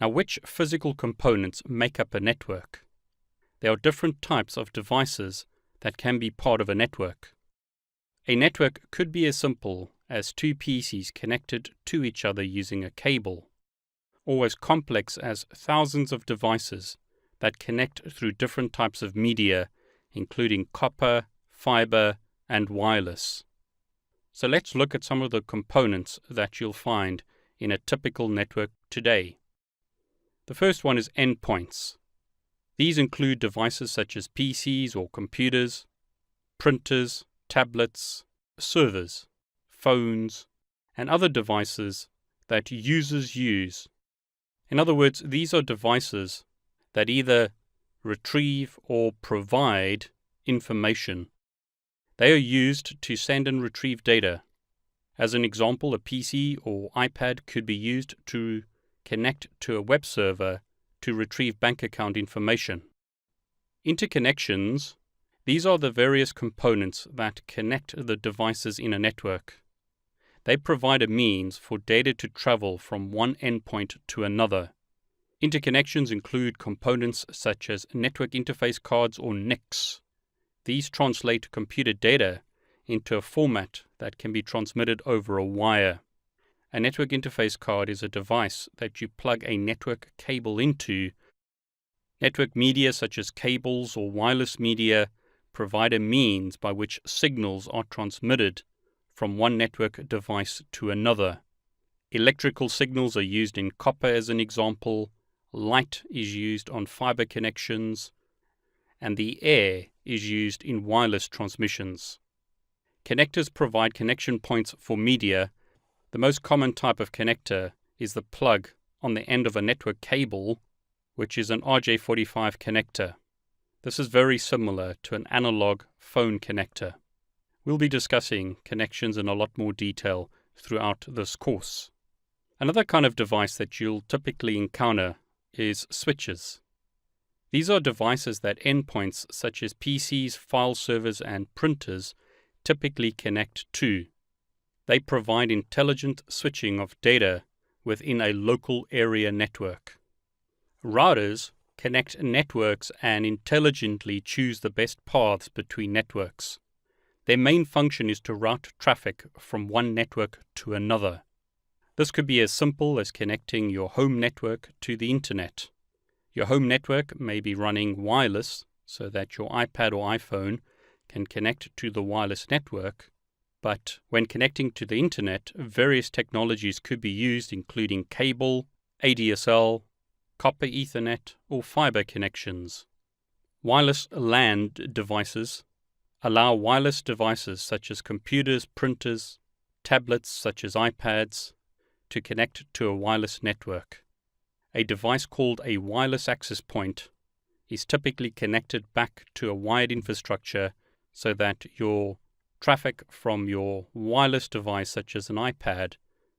Now, which physical components make up a network? There are different types of devices that can be part of a network. A network could be as simple as two PCs connected to each other using a cable, or as complex as thousands of devices that connect through different types of media, including copper, fiber, and wireless. So let's look at some of the components that you'll find in a typical network today. The first one is endpoints. These include devices such as PCs or computers, printers, tablets, servers, phones, and other devices that users use. In other words, these are devices that either retrieve or provide information. They are used to send and retrieve data. As an example, a PC or iPad could be used to connect to a web server to retrieve bank account information. Interconnections. These are the various components that connect the devices in a network. They provide a means for data to travel from one endpoint to another. Interconnections include components such as network interface cards or NICs. These translate computer data into a format that can be transmitted over a wire. A network interface card is a device that you plug a network cable into. Network media such as cables or wireless media provide a means by which signals are transmitted from one network device to another. Electrical signals are used in copper as an example. Light is used on fiber connections, and the air is used in wireless transmissions. Connectors provide connection points for media. The most common type of connector is the plug on the end of a network cable, which is an RJ45 connector. This is very similar to an analog phone connector. We'll be discussing connections in a lot more detail throughout this course. Another kind of device that you'll typically encounter is switches. These are devices that endpoints such as PCs, file servers, and printers typically connect to. They provide intelligent switching of data within a local area network. Routers connect networks and intelligently choose the best paths between networks. Their main function is to route traffic from one network to another. This could be as simple as connecting your home network to the internet. Your home network may be running wireless so that your iPad or iPhone can connect to the wireless network, but when connecting to the internet, various technologies could be used, including cable, ADSL, copper Ethernet, or fiber connections. Wireless LAN devices allow wireless devices such as computers, printers, tablets such as iPads to connect to a wireless network. A device called a wireless access point is typically connected back to a wired infrastructure so that your traffic from your wireless device, such as an iPad,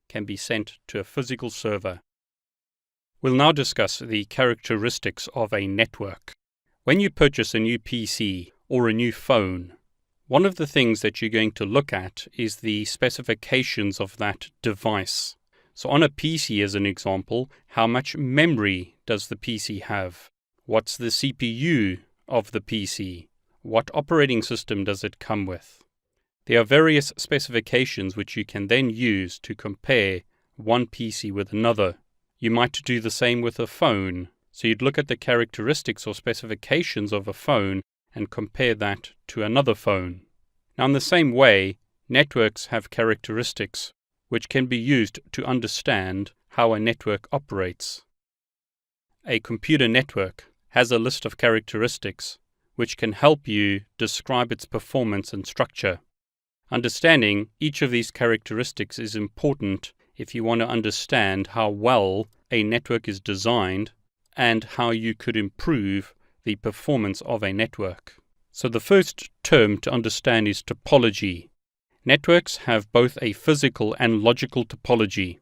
can be sent to a physical server. We'll now discuss the characteristics of a network. When you purchase a new PC or a new phone, one of the things that you're going to look at is the specifications of that device. So on a PC, as an example, how much memory does the PC have? What's the CPU of the PC? What operating system does it come with? There are various specifications which you can then use to compare one PC with another. You might do the same with a phone. So you'd look at the characteristics or specifications of a phone and compare that to another phone. Now, in the same way, networks have characteristics which can be used to understand how a network operates. A computer network has a list of characteristics which can help you describe its performance and structure. Understanding each of these characteristics is important if you want to understand how well a network is designed and how you could improve the performance of a network. So the first term to understand is topology. Networks have both a physical and logical topology.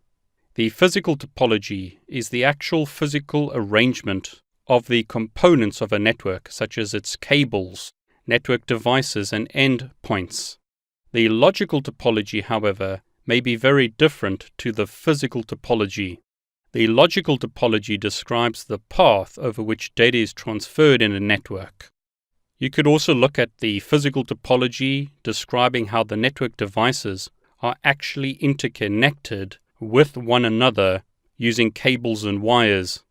The physical topology is the actual physical arrangement of the components of a network, such as its cables, network devices, and endpoints. The logical topology, however, may be very different to the physical topology. The logical topology describes the path over which data is transferred in a network. You could also look at the physical topology, describing how the network devices are actually interconnected with one another using cables and wires.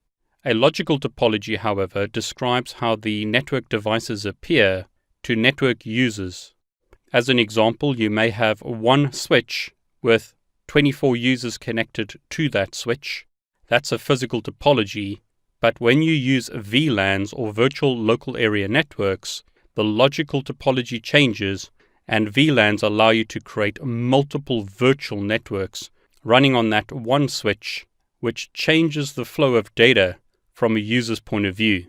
A logical topology, however, describes how the network devices appear to network users. As an example, you may have one switch with 24 users connected to that switch. That's a physical topology, but when you use VLANs or virtual local area networks, the logical topology changes, and VLANs allow you to create multiple virtual networks running on that one switch, which changes the flow of data from a user's point of view.